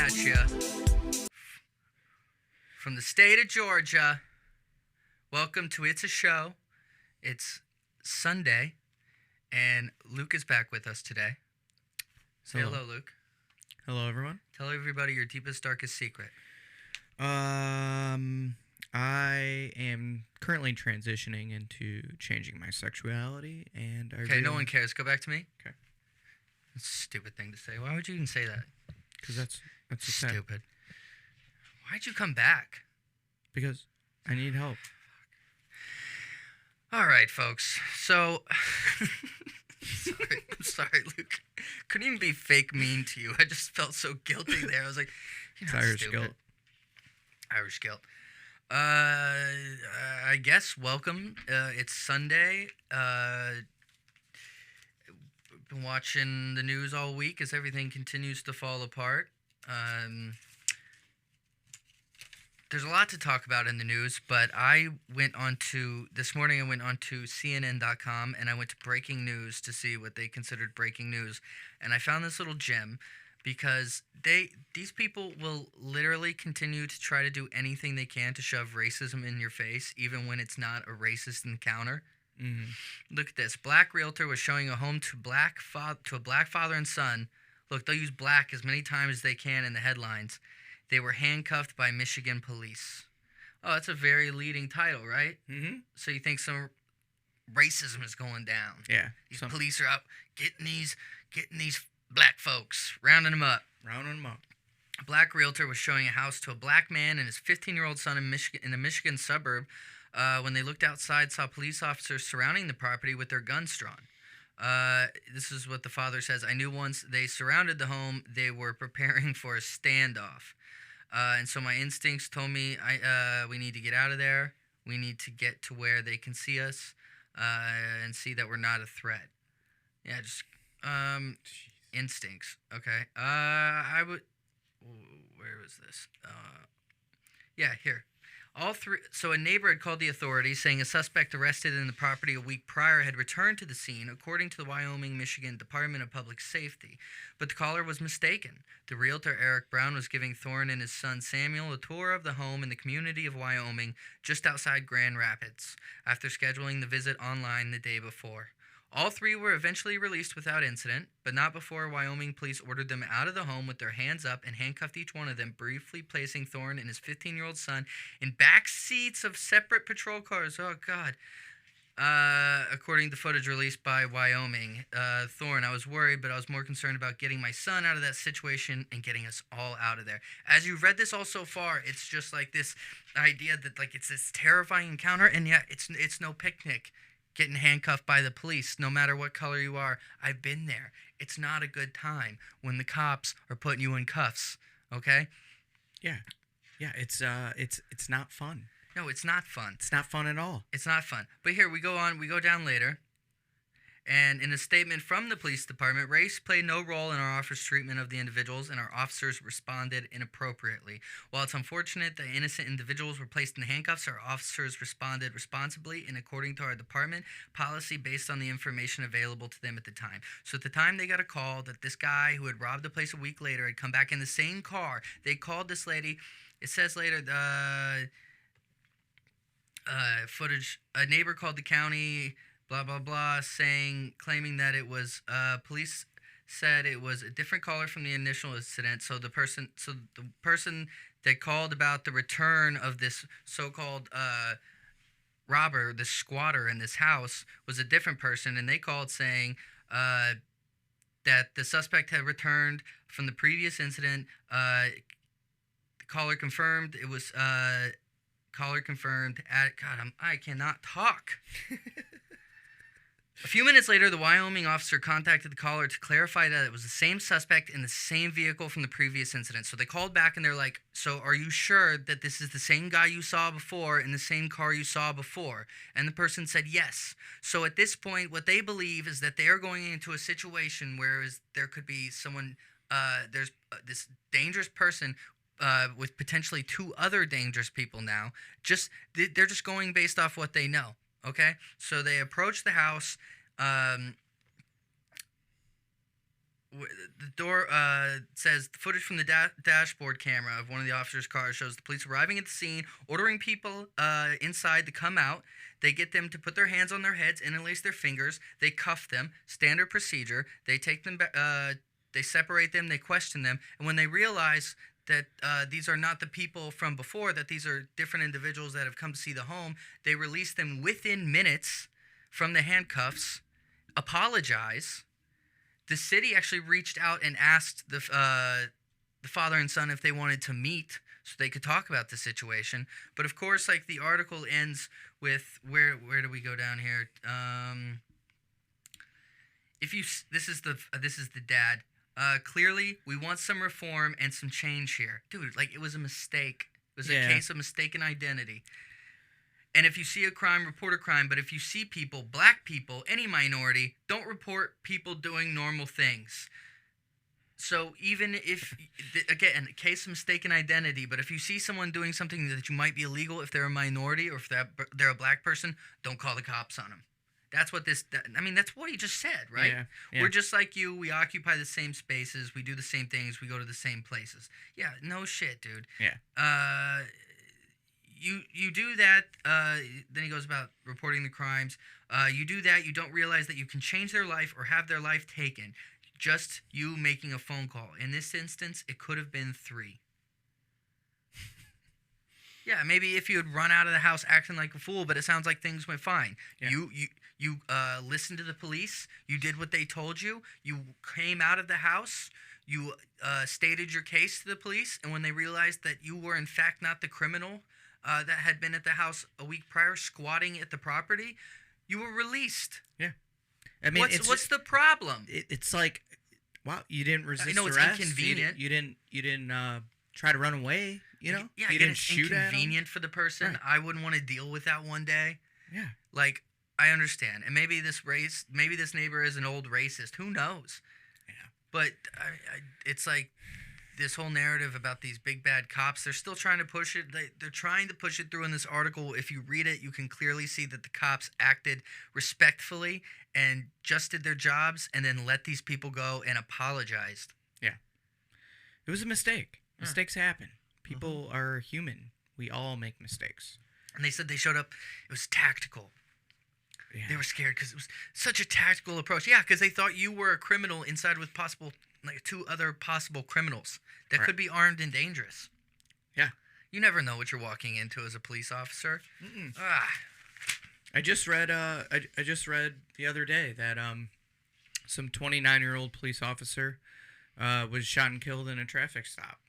at you from the state of Georgia. Welcome to It's a Show. It's Sunday, and Luke is back with us today. Say hello, Luke. Hello, everyone. Tell everybody your deepest, darkest secret. I am currently transitioning into changing my sexuality, and Okay, no one cares. Go back to me. Okay. That's a stupid thing to say. Why would you even say that? Because that's stupid. Why'd you come back? Because I need help. All right, folks. So, I'm sorry, Luke. Couldn't even be fake mean to you. I just felt so guilty there. I was like, It's Irish guilt. Irish guilt. I guess welcome. It's Sunday. Been watching the news all week as everything continues to fall apart. There's a lot to talk about in the news, but this morning I went on to CNN.com and I went to breaking news to see what they considered breaking news. And I found this little gem because these people will literally continue to try to do anything they can to shove racism in your face, even when it's not a racist encounter. Mm-hmm. Look at this. Black realtor was showing a home to a black father and son. Look, they'll use black as many times as they can in the headlines. They were handcuffed by Michigan police. Oh, that's a very leading title, right? Mm-hmm. So you think some racism is going down? Yeah. These police are out getting these black folks, rounding them up. A black realtor was showing a house to a black man and his 15-year-old son in a Michigan suburb. When they looked outside, saw police officers surrounding the property with their guns drawn. This is what the father says. I knew once they surrounded the home, they were preparing for a standoff. And so my instincts told me we need to get out of there. We need to get to where they can see us and see that we're not a threat. Yeah, just instincts. Okay. Where was this? Yeah, here. So a neighbor had called the authorities, saying a suspect arrested in the property a week prior had returned to the scene, according to the Wyoming-Michigan Department of Public Safety. But the caller was mistaken. The realtor, Eric Brown, was giving Thorne and his son Samuel a tour of the home in the community of Wyoming, just outside Grand Rapids, after scheduling the visit online the day before. All three were eventually released without incident, but not before Wyoming police ordered them out of the home with their hands up and handcuffed each one of them, briefly placing Thorne and his 15-year-old son in back seats of separate patrol cars. Oh, God. According to footage released by Wyoming. Thorne, I was worried, but I was more concerned about getting my son out of that situation and getting us all out of there. As you've read this all so far, it's just like this idea that like it's this terrifying encounter, and yet it's no picnic. Getting handcuffed by the police, no matter what color you are. I've been there. It's not a good time when the cops are putting you in cuffs, okay? Yeah. Yeah, it's not fun. No, it's not fun. It's not fun at all. It's not fun. But here, we go down later. And in a statement from the police department, race played no role in our officer's treatment of the individuals, and our officers responded inappropriately. While it's unfortunate that innocent individuals were placed in handcuffs, our officers responded responsibly and according to our department policy based on the information available to them at the time. So at the time they got a call that this guy who had robbed the place a week later had come back in the same car. They called this lady. It says later, footage, a neighbor called the county, blah, blah, blah, claiming that it was, police said it was a different caller from the initial incident. So the person that called about the return of this so-called robber, this squatter in this house, was a different person. And they called saying that the suspect had returned from the previous incident. The caller confirmed it was, I cannot talk. A few minutes later, the Wyoming officer contacted the caller to clarify that it was the same suspect in the same vehicle from the previous incident. So they called back and they're like, so are you sure that this is the same guy you saw before in the same car you saw before? And the person said yes. So at this point, what they believe is that they are going into a situation where there could be someone, there's this dangerous person with potentially two other dangerous people now. They're just going based off what they know. Okay, so they approach the house. The door says the footage from the dashboard camera of one of the officers' cars shows the police arriving at the scene, ordering people inside to come out. They get them to put their hands on their heads, interlace their fingers. They cuff them. Standard procedure. They take them back. They separate them. They question them. And when they realize that these are not the people from before, that these are different individuals that have come to see the home, they release them within minutes from the handcuffs, apologize. The city actually reached out and asked the father and son if they wanted to meet so they could talk about the situation. But of course, like, the article ends with where do we go down here? This is the dad. Clearly, we want some reform and some change here, dude. Like, it was a mistake. It was a case of mistaken identity. And if you see a crime, report a crime. But if you see people, black people, any minority, don't report people doing normal things. So even if, again, a case of mistaken identity, but if you see someone doing something that you might be illegal, if they're a minority or if they're a black person, don't call the cops on them. That's what that's what he just said, right? Yeah. We're just like you. We occupy the same spaces. We do the same things. We go to the same places. Yeah, no shit, dude. Yeah. You do that, then he goes about reporting the crimes. You do that, you don't realize that you can change their life or have their life taken. Just you making a phone call. In this instance, it could have been 3. Yeah, maybe if you had run out of the house acting like a fool, but it sounds like things went fine. Yeah. You listened to the police. You did what they told you. You came out of the house. You stated your case to the police, and when they realized that you were in fact not the criminal that had been at the house a week prior squatting at the property, you were released. Yeah. I mean, what's the problem? It's like, wow, you didn't resist it's arrest. inconvenient. You didn't try to run away. You know. Yeah, you again, didn't it's shoot at 'em. inconvenient for the person. Right. I wouldn't want to deal with that one day. Yeah. Like, I understand, and maybe this neighbor is an old racist. Who knows? Yeah. But it's like this whole narrative about these big bad cops. They're still trying to push it. They're trying to push it through in this article. If you read it, you can clearly see that the cops acted respectfully and just did their jobs, and then let these people go and apologized. Yeah. It was a mistake. Mistakes happen. People are human. We all make mistakes. And they said they showed up. It was tactical. Yeah. They were scared because it was such a tactical approach. Yeah, because they thought you were a criminal inside with 2 other possible criminals that could be armed and dangerous. Yeah. You never know what you're walking into as a police officer. Mm-mm. Ah. I just read the other day that some 29-year-old police officer was shot and killed in a traffic stop.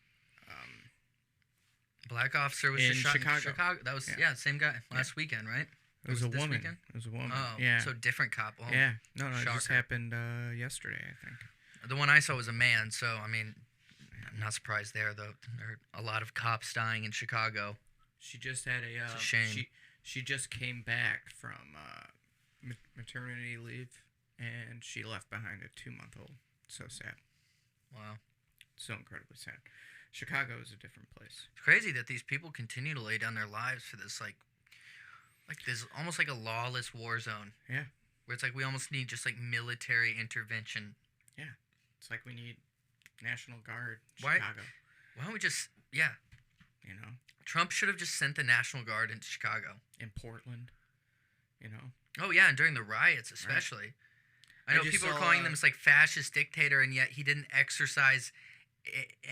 Black officer was In just shot Chicago. in Chicago. That was same guy last weekend, right? It was a this woman. weekend? It was a woman. Oh, yeah. so different cop. Oh, Yeah. No, it just shocker. happened yesterday, I think. The one I saw was a man, so I mean, I'm not surprised there though. There are a lot of cops dying in Chicago. She just had It's a shame. She just came back from maternity leave, and she left behind a 2-month-old. So sad. Wow. So incredibly sad. Chicago is a different place. It's crazy that these people continue to lay down their lives for this, like this, almost like a lawless war zone. Yeah. Where it's like we almost need just like military intervention. Yeah. It's like we need National Guard in Why- Chicago. Why don't we just, You know, Trump should have just sent the National Guard into Chicago. in Portland. You know. Oh yeah, and during the riots especially. I I know just people are saw, calling them as like fascist dictator, and yet he didn't exercise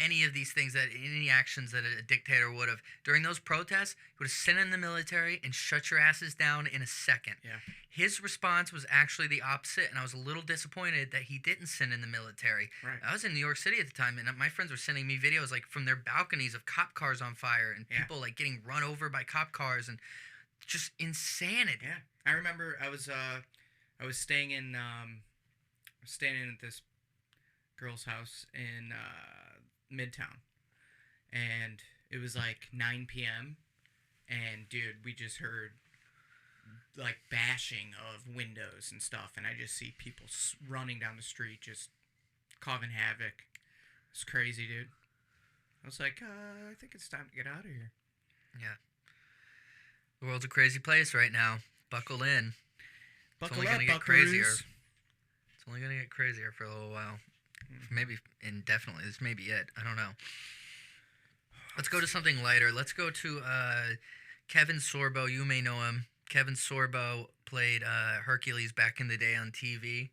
any of these things, any actions that a dictator would have. During those protests, he would have sent in the military and shut your asses down in a second. Yeah. His response was actually the opposite, and I was a little disappointed that he didn't send in the military. Right. I was in New York City at the time, and my friends were sending me videos like from their balconies of cop cars on fire and Yeah. people like getting run over by cop cars, and just insanity. Yeah. I remember I was staying in at this girl's house in Midtown, and it was like 9 p.m. and dude, we just heard like bashing of windows and stuff, and I just see people running down the street just causing havoc. It's crazy, dude. I was like, I think it's time to get out of here. Yeah. The world's a crazy place right now. Buckle in. Buckle only up, gonna get buckaroos. crazier. It's only going to get crazier for a little while. maybe indefinitely. This may be it. I don't know. Let's go to something lighter. Let's go to Kevin Sorbo. You may know him. Kevin Sorbo played Hercules back in the day on TV.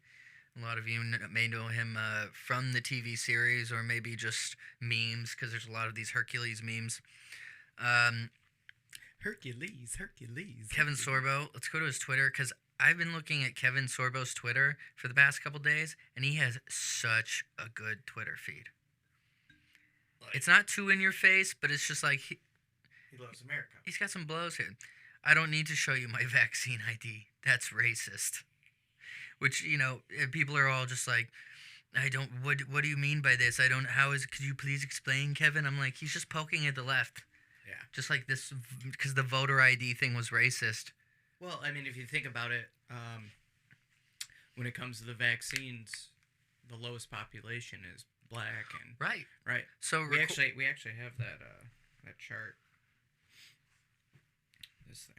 A lot of you may know him from the TV series or maybe just memes because there's a lot of these Hercules memes. Hercules. Kevin Sorbo. Let's go to his Twitter because I've been looking at Kevin Sorbo's Twitter for the past couple days, and he has such a good Twitter feed. It's not too in your face, but it's just like He loves America. he's got some blows here. I don't need to show you my vaccine ID. That's racist. Which, people are all just like, I don't, what do you mean by this? Could you please explain, Kevin? I'm like, he's just poking at the left. Yeah. Just like this, because the voter ID thing was racist. Well, I mean, if you think about it, when it comes to the vaccines, the lowest population is black and Right. right. So We actually have that chart. This thing.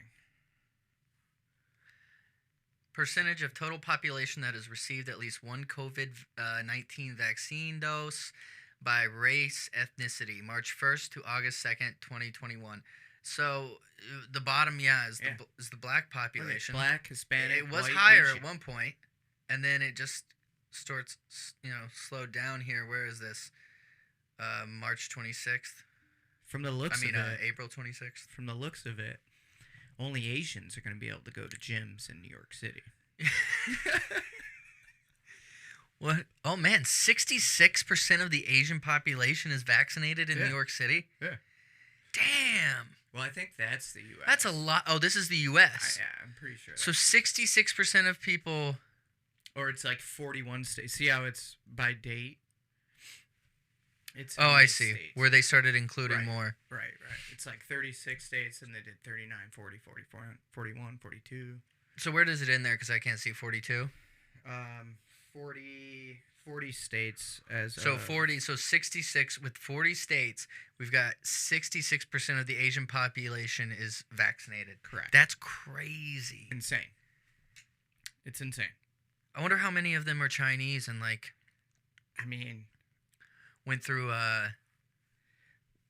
percentage of total population that has received at least one COVID-19 vaccine dose by race, ethnicity, March 1st to August 2nd, 2021. So the bottom, is the black population. Black, Hispanic, It was white, higher Asian. at one point, and then it just starts, slowed down here. Where is this? March 26th. From the looks of it, April 26th. from the looks of it, only Asians are going to be able to go to gyms in New York City. What? Oh man, 66% of the Asian population is vaccinated in Yeah. New York City. Yeah. Damn, Well, I think that's the U.S. that's a lot. Oh, this is the U.S. Yeah, I'm pretty sure. So 66% of people. Or it's like 41 states. See how it's by date? It's Oh, how I many see. states. Where they started including Right. more. Right. It's like 36 states, and they did 39, 40, 44, 41, 42. So where does it in there? Because I can't see 42. 40 states as So 40. So 66 with 40 states. We've got 66% of the Asian population is vaccinated. Correct. That's crazy. Insane. It's insane. I wonder how many of them are Chinese and I mean, went through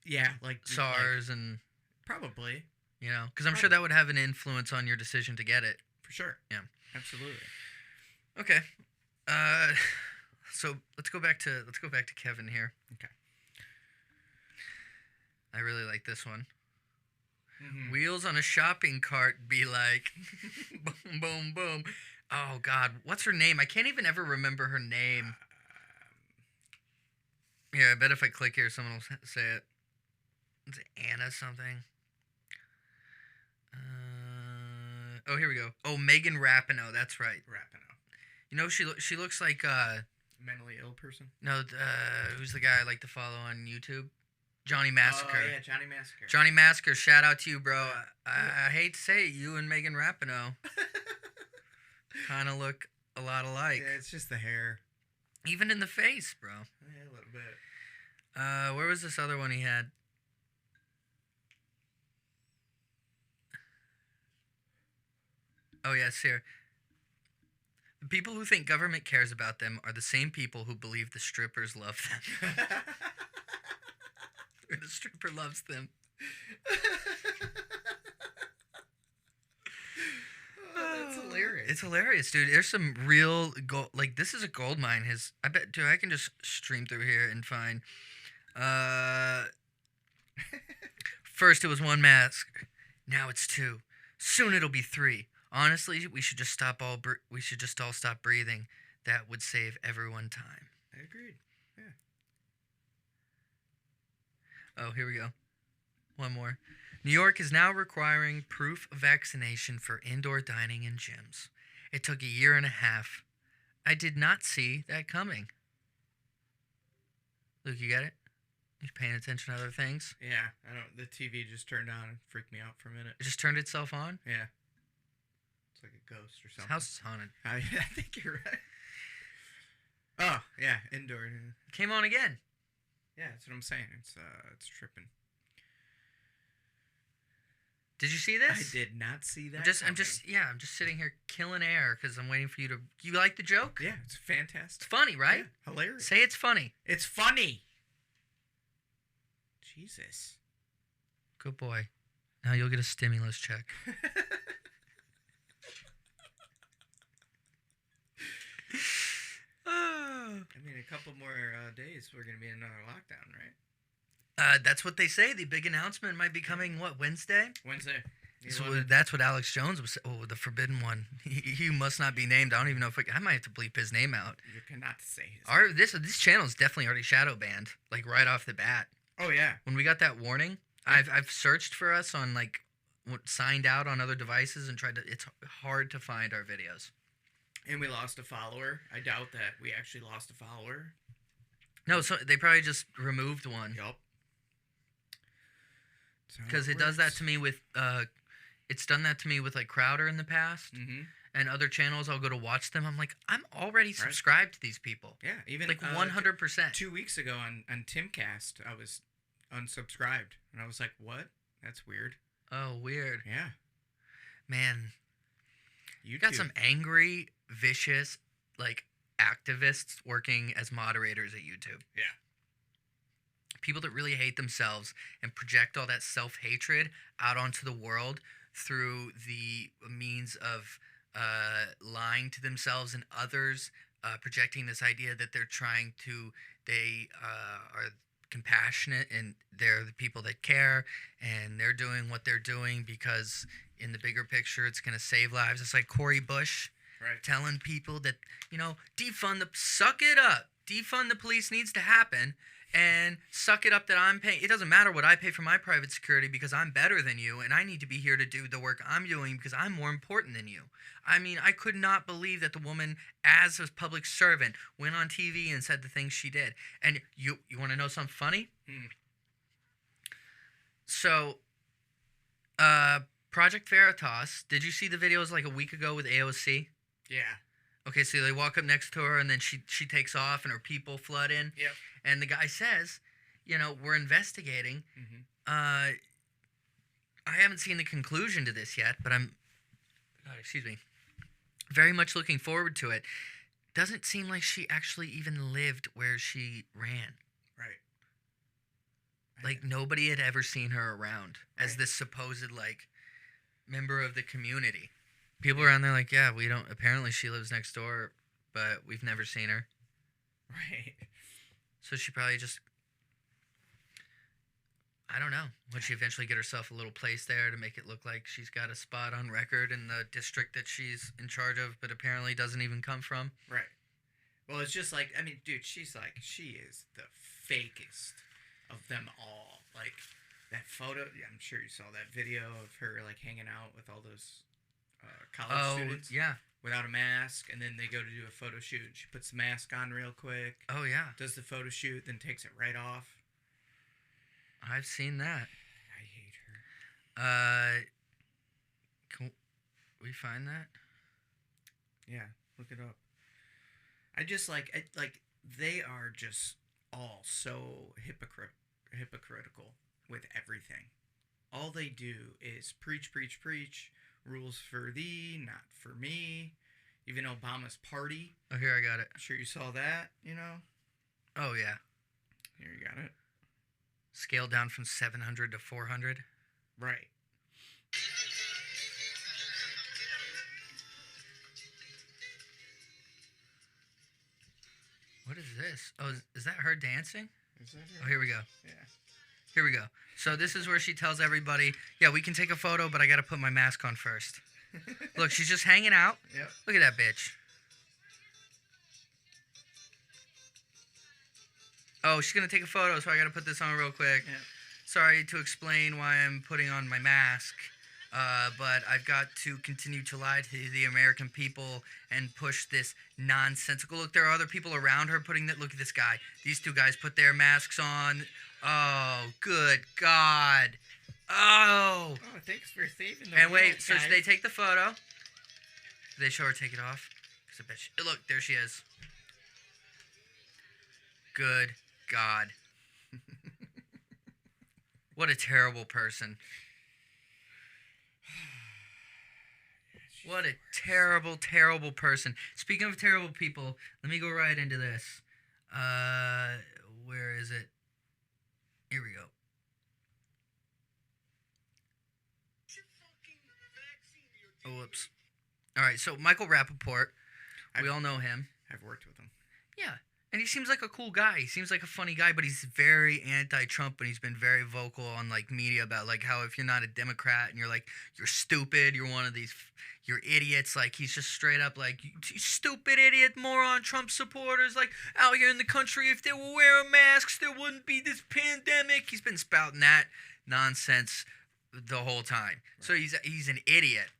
yeah, like SARS and probably because I'm sure that would have an influence on your decision to get it. for sure. Yeah. Absolutely. Okay. So let's go back to Kevin here. Okay. I really like this one. Mm-hmm. Wheels on a shopping cart be like, boom, boom, boom. Oh God, what's her name? I can't even ever remember her name. Yeah, I bet if I click here, someone will say it. Is it Anna something? Oh, here we go. Oh, Megan Rapinoe. That's right. Rapinoe. She looks like Mentally ill person. no, who's the guy I like to follow on YouTube? Johnny Massacre. Oh, yeah, Johnny Massacre. Johnny Massacre, shout out to you, bro. I hate to say it, you and Megan Rapinoe kind of look a lot alike. Yeah, it's just the hair. Even in the face, bro. Yeah, a little bit. Where was this other one he had? Oh, yes, here. The people who think government cares about them are the same people who believe the strippers love them. Or the stripper loves them. Oh, that's hilarious. It's hilarious, dude. There's some real gold. Like, this is a gold mine. I bet, dude, I can just stream through here and find. First, it was one mask. Now it's two. Soon it'll be three. Honestly, we should just all stop breathing. That would save everyone time. I agreed. Yeah. Oh, here we go. One more. New York is now requiring proof of vaccination for indoor dining and gyms. It took a year and a half. I did not see that coming. Luke, you got it? You paying attention to other things? Yeah. The TV just turned on and freaked me out for a minute. It just turned itself on? Yeah. It's like a ghost or This something. house is haunted. I think you're right. Oh, yeah, indoor. It came on again. Yeah, that's what I'm saying. It's tripping. Did you see I this? did not see that. I'm just sitting here killing air because I'm waiting for you to. You like the joke? Yeah, it's It's fantastic. funny, right? Yeah, hilarious. Say it's funny. It's funny. Jesus. Good boy. Now you'll get a stimulus check. I mean, a couple more days, we're gonna be in another lockdown, right? That's what they say. The big announcement might be coming. What, Wednesday? Wednesday. That's what Alex Jones was. Oh, the forbidden one. He must not be named. I don't even know if I might have to bleep his name out. You cannot say his name. This channel is definitely already shadow banned, like right off the bat. Oh yeah. When we got that warning, I've searched for us on like signed out on other devices and tried to. It's hard to find our videos. And we lost a follower. I doubt that we actually lost a follower. No, so they probably just removed one. Yup. Because it does that to me with it's done that to me with like Crowder in the past Mm-hmm. and other channels. I'll go to watch them. I'm like, I'm already subscribed to these people. Yeah, even Like 100%. 2 weeks ago on Timcast, I was unsubscribed, and I was like, "What? That's weird." Oh, weird. Yeah, Man, you you got some angry, vicious, like activists working as moderators at YouTube. Yeah. People that really hate themselves and project all that self-hatred out onto the world through the means of lying to themselves and others, projecting this idea that they are compassionate and they're the people that care and they're doing what they're doing because in the bigger picture it's going to save lives. It's like Cory Bush right. telling people that, suck it up. Defund the police needs to happen. And suck it up that I'm paying. It doesn't matter what I pay for my private security because I'm better than you and I need to be here to do the work I'm doing because I'm more important than you. I mean, I could not believe that the woman, as a public servant, went on TV and said the things she did. And you want to know something funny? Hmm. So, Project Veritas, did you see the videos like a week ago with AOC? Yeah. Okay, so they walk up next to her and then she takes off and her people flood in. Yep. And the guy says, we're investigating. Mm-hmm. I haven't seen the conclusion to this yet, but I'm very much looking forward to it. Doesn't seem like she actually even lived where she ran. Right. Like nobody had ever seen her around as Right. this supposed like member of the community. People around there like, yeah, we don't. Apparently, she lives next door, but we've never seen her. Right. So she probably just, I don't know. Would she eventually get herself a little place there to make it look like she's got a spot on record in the district that she's in charge of, but apparently doesn't even come from? Right. Well, it's just like, I mean, dude, she is the fakest of them all. Like, that photo, I'm sure you saw that video of her, like, hanging out with all those college students. Yeah. Without a mask, and then they go to do a photo shoot. She puts the mask on real quick. Oh, yeah. Does the photo shoot, then takes it right off. I've seen that. I hate her. Can we find that? Yeah, look it up. I just like they are just all so hypocritical with everything. All they do is preach, preach, preach. Rules for thee, not for me. Even Obama's party. Oh, here, I got it. I'm sure you saw that, Oh, yeah. Here you got it. Scaled down from 700 to 400. Right. What is this? Oh, is that her dancing? Is that Oh, here we go. Yeah. Here we go. So this is where she tells everybody, yeah, we can take a photo, but I got to put my mask on first. Look, she's just hanging out. Yep. Look at that bitch. Oh, she's going to take a photo, so I got to put this on real quick. Yep. Sorry to explain why I'm putting on my mask, but I've got to continue to lie to the American people and push this nonsensical. Look, there are other people around her putting that. Look at this guy. These two guys put their masks on. Oh, good God. Oh. Oh, thanks for saving the And world, wait, so guys. they take the photo. Do they show her take it off? 'Cause I bet look, there she is. Good God. What a terrible person. What a terrible, terrible person. Speaking of terrible people, let me go right into this. Where is it? Here we go. Oh, whoops. All right, so Michael Rappaport, we all know him. I've worked with him. Yeah, and he seems like a cool guy. He seems like a funny guy, but he's very anti-Trump, and he's been very vocal on like media about like how if you're not a Democrat and you're like you're stupid, you're one of these, you're idiots. Like he's just straight up like you stupid idiot, moron, Trump supporters. Like out here in the country, if they were wearing masks, there wouldn't be this pandemic. He's been spouting that nonsense the whole time. So he's an idiot.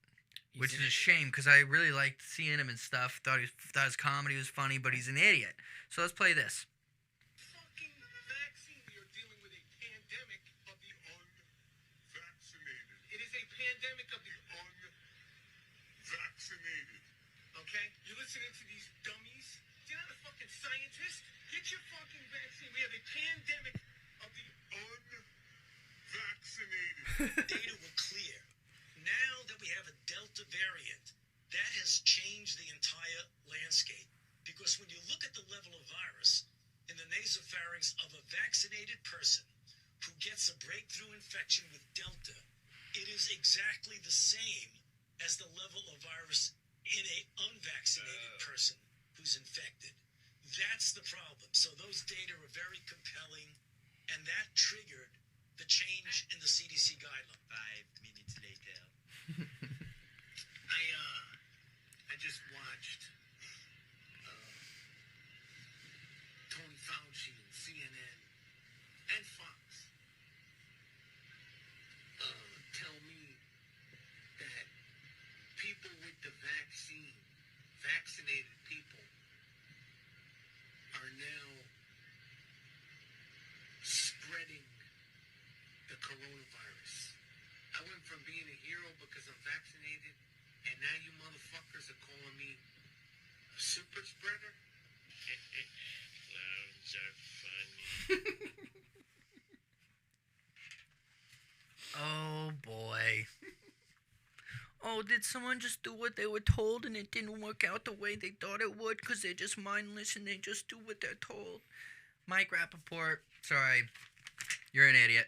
Which is a shame because I really liked seeing him and stuff. Thought his comedy was funny, but he's an idiot. So let's play this. Fucking vaccine. We are dealing with a pandemic of the unvaccinated. It is a pandemic of the unvaccinated. Okay? You're listening to these dummies? You're not a fucking scientist. Get your fucking vaccine. We have a pandemic of the unvaccinated. Data were clear. Now that we have a Delta variant, that has changed the entire landscape. Because when you look at the level of virus in the nasopharynx of a vaccinated person who gets a breakthrough infection with Delta, it is exactly the same as the level of virus in an unvaccinated person who's infected. That's the problem. So those data are very compelling, and that triggered the change in the CDC guideline. 5 minutes later. I just watched Tony Fauci and CNN and Fox tell me that people with the vaccine, vaccinated people, are now spreading the coronavirus. I went from being a hero because I'm vaccinated, and now you motherfuckers are calling me a super spreader? Clowns are funny. Oh boy. Oh, did someone just do what they were told and it didn't work out the way they thought it would because they're just mindless and they just do what they're told? Mike Rappaport, sorry. You're an idiot.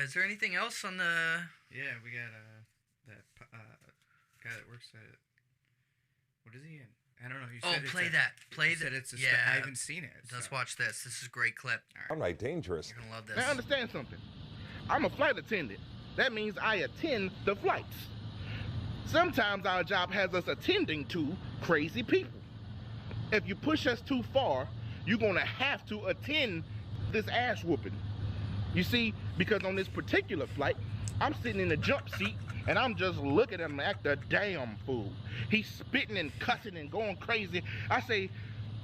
Is there anything else on the... Yeah, we got that guy that works at... What is he in? I don't know. You said play that. Play you that. said it's a yeah. I haven't seen it. Let's so. watch this. This is a great clip. All right, dangerous. You're going to love this. Now understand something. I'm a flight attendant. That means I attend the flights. Sometimes our job has us attending to crazy people. If you push us too far, you're going to have to attend this ass whooping. You see, because on this particular flight, I'm sitting in the jump seat and I'm just looking at him act a damn fool. He's spitting and cussing and going crazy. I say,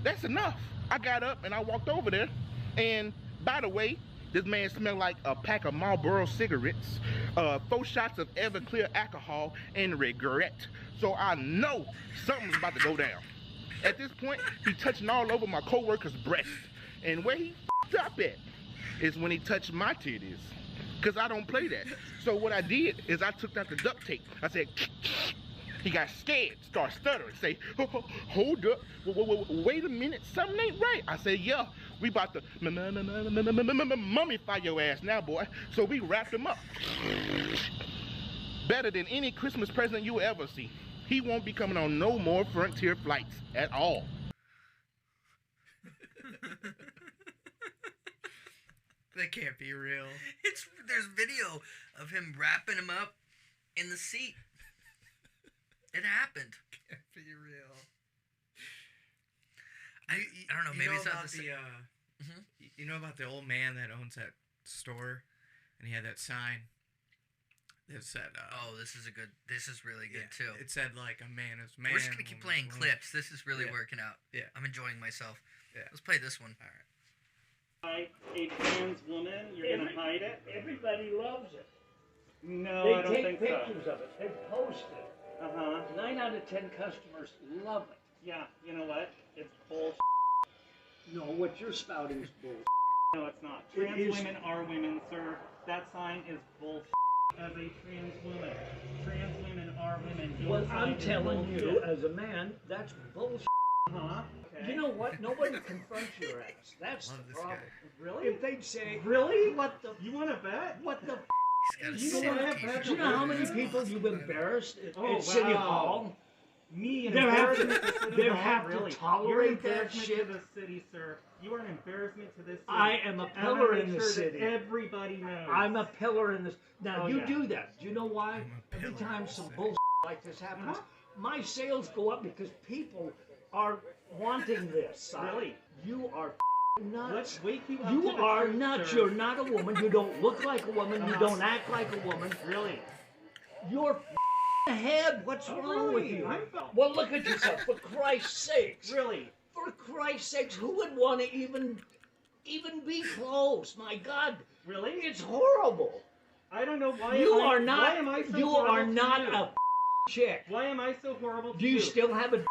that's enough. I got up and I walked over there. And by the way, this man smelled like a pack of Marlboro cigarettes, 4 shots of Everclear alcohol, and regret. So I know something's about to go down. At this point, he touching all over my coworker's breast. And where he f***ed up at is when he touched my titties. Because I don't play that. So what I did is I took out the duct tape. I said, he got scared, start stuttering, say, hold up, wait a minute, something ain't right. I said, yeah, we about to mummify your ass now, boy. So we wrapped him up. Better than any Christmas present you ever see. He won't be coming on no more Frontier flights at all. That can't be real. There's video of him wrapping him up in the seat. It happened. Can't be real. I don't know. Maybe it's not about the same. You know about the old man that owns that store, and he had that sign that said, Oh, this is really good too. It said like a man is man. We're just gonna keep playing clips. This is really working out. Yeah. I'm enjoying myself. Yeah. Let's play this one. All right. A trans woman, you're gonna hide it? Everybody loves it. No, They I don't take think pictures of it. They post it. so. Uh-huh. 9 out of 10 customers love it. Yeah, you know what? It's bull. No, what you're spouting is bull. No, it's not. It Trans is. women are women, sir. That sign is bull. as a trans woman. Trans women are women. You'll Well, I'm find telling bullshit. you, as a man, that's bullshit. Huh? Okay. You know what? Nobody confronts your ass. That's Love the this problem. guy. Really? If they'd say, Really? what the, You want to bet? what the, He's got a You don't sick wanna have t-shirt. do you know how many people you've embarrassed at, Oh, at City wow. Hall? Me and They have to- embarrassment to City they Hall? have to Really? tolerate You're an that embarrassment shit. to the city, sir. You are an embarrassment to this city. I am a And I'm pillar gonna in make the sure city. That everybody knows. I'm a pillar in this. Now Oh, you yeah. do that. Do you know why? I'm a Every pillar time in the some city. bullshit like this happens, Huh? my sales go up because people are wanting this. Really? You are nuts. Let's wake you up You to the are truth, nuts. sir. You're not a woman. You don't look like a woman. You Uh-huh. don't act like a woman. Really? You're ahead. What's Oh, wrong with really? you? I'm- Well, look at yourself. For Christ's sakes. Really? For Christ's sakes, who would want to even be close? My God, Really? it's horrible. I don't know why. You am I, are Why not. am I so You horrible are to not you? a chick. Why am I so horrible to Do you still have a?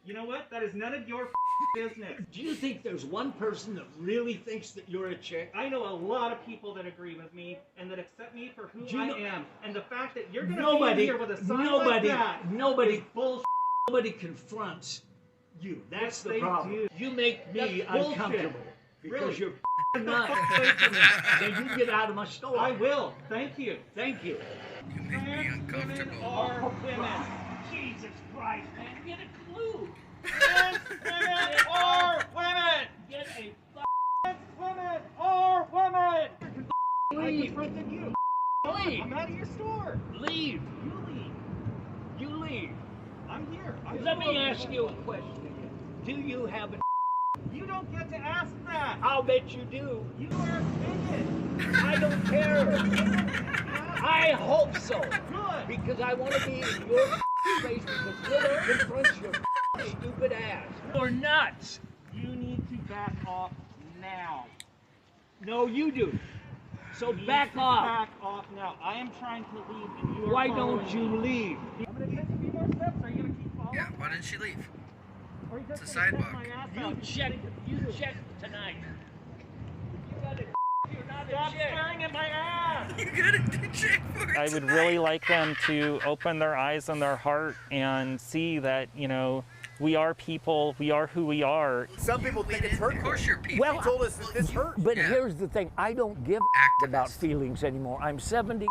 You know what? That is none of your business. Do you think there's one person that really thinks that you're a chick? I know a lot of people that agree with me and that accept me for who Do you I know- am. And the fact that you're going to be Nobody, here with a sign like nobody, that nobody, is bullshit. nobody confronts you. That's Yes, the they problem. do. You make me That's bullshit. uncomfortable because Really? you're Get the nuts. fuck away from me. Then you get out of my store. I will. Thank you. Thank you. You make me Trans women uncomfortable. are women. Jesus Christ, man, get a clue. Trans women are women. Get a Trans women are women. I leave. confronted you. Leave. I'm out of your store. Leave. You leave. You leave. I'm here. Let me ask you a question again. Do you have a? You don't get to ask that. I'll bet you do. You are offended. I don't care. I hope so. Good. Because I want to be in your face because you don't confront your stupid ass. You're nuts. You need to back off now. No, you do. So You need back to off. Back off now. I am trying to leave and you are Why following don't you me. leave? I'm going to take a few more steps. Are you going to keep following? Yeah, why didn't she leave? Or are you just It's a gonna check sidewalk. my ass You out? check. You check tonight. You got it. You're not Stop a chick. staring at my ass. You gotta check for it I would tonight. really like them to open their eyes and their heart and see that, you know, we are people, we are who we are. Some people think it's Of hurtful. course you're people. Well, told us that this hurt. But Yeah. here's the thing. I don't give about Activist. feelings anymore. I'm 70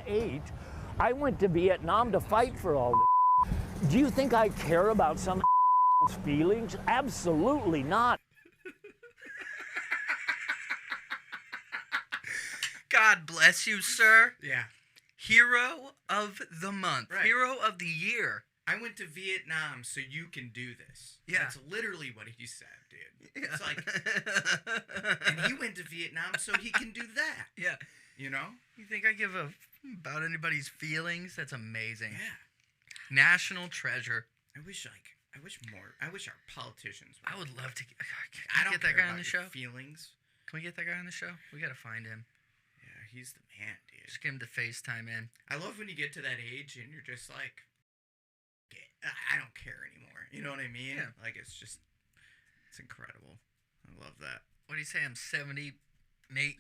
age. I went to Vietnam to fight for all this. Do you think I care about some feelings? Absolutely not. God bless you, sir. Yeah. Hero of the month. Right. Hero of the year. I went to Vietnam so you can do this. Yeah. That's literally what he said, dude. It's like, like, and he went to Vietnam so he can do that. yeah. You know? You think I give a about anybody's feelings? That's amazing. Yeah. National treasure. I wish our politicians would. I would love to. Can I we don't get that care guy on about the your show? feelings. Can we get that guy on the show? We gotta find him. Yeah, he's the man, dude. Just get him to FaceTime in. I love when you get to that age and you're just like, I don't care anymore. You know what I mean? Yeah. Like, it's incredible. I love that. What do you say? I'm 78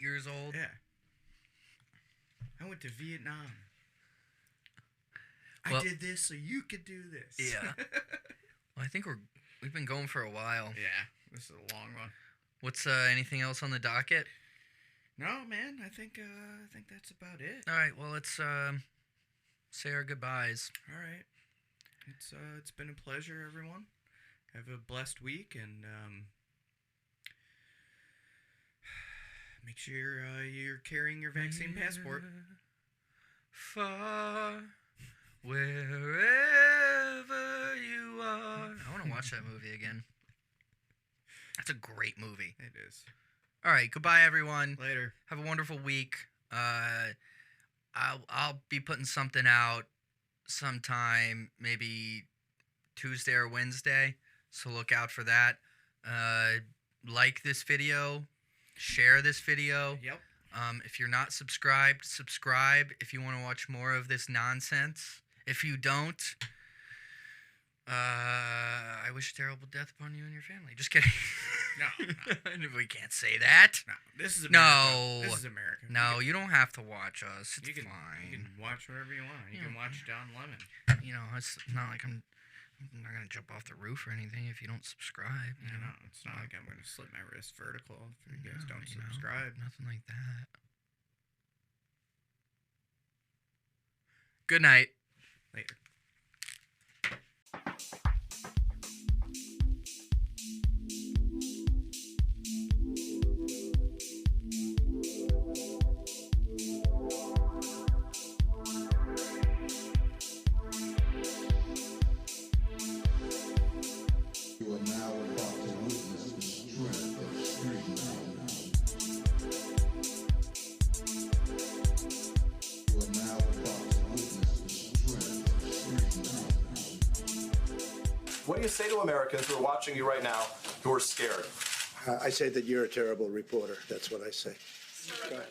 years old. Yeah. I went to Vietnam. Well- I did this so you could do this. Yeah. Well, I think we've been going for a while. Yeah. This is a long one. What's anything else on the docket? No, man. I think that's about it. All right. Well, let's say our goodbyes. All right. It's been a pleasure, everyone. Have a blessed week, and make sure you're carrying your vaccine passport. Far, wherever you are. I want to watch that movie again. That's a great movie. It is. All right. Goodbye, everyone. Later. Have a wonderful week. I'll be putting something out sometime, maybe Tuesday or Wednesday. So look out for that. Like this video, share this video. Yep. If you're not subscribed, subscribe if you want to watch more of this nonsense. If you don't, I wish a terrible death upon you and your family. Just kidding. No. We can't say that. No. This is America. No. This is America. No, you don't have to watch us. It's You can fine. watch whatever you want. You can watch Don Lemon. You know, it's not like I'm not gonna jump off the roof or anything if you don't subscribe. You know, It's not like I'm going to slip my wrist vertical if you guys don't you know, subscribe. nothing like that. Good night. Later. You are now about to witness the strength of street knowledge. You are now about to witness the strength of street knowledge. What do you say to Americans who are watching you right now who are scared? I say that you're a terrible reporter. That's what I say. Go ahead.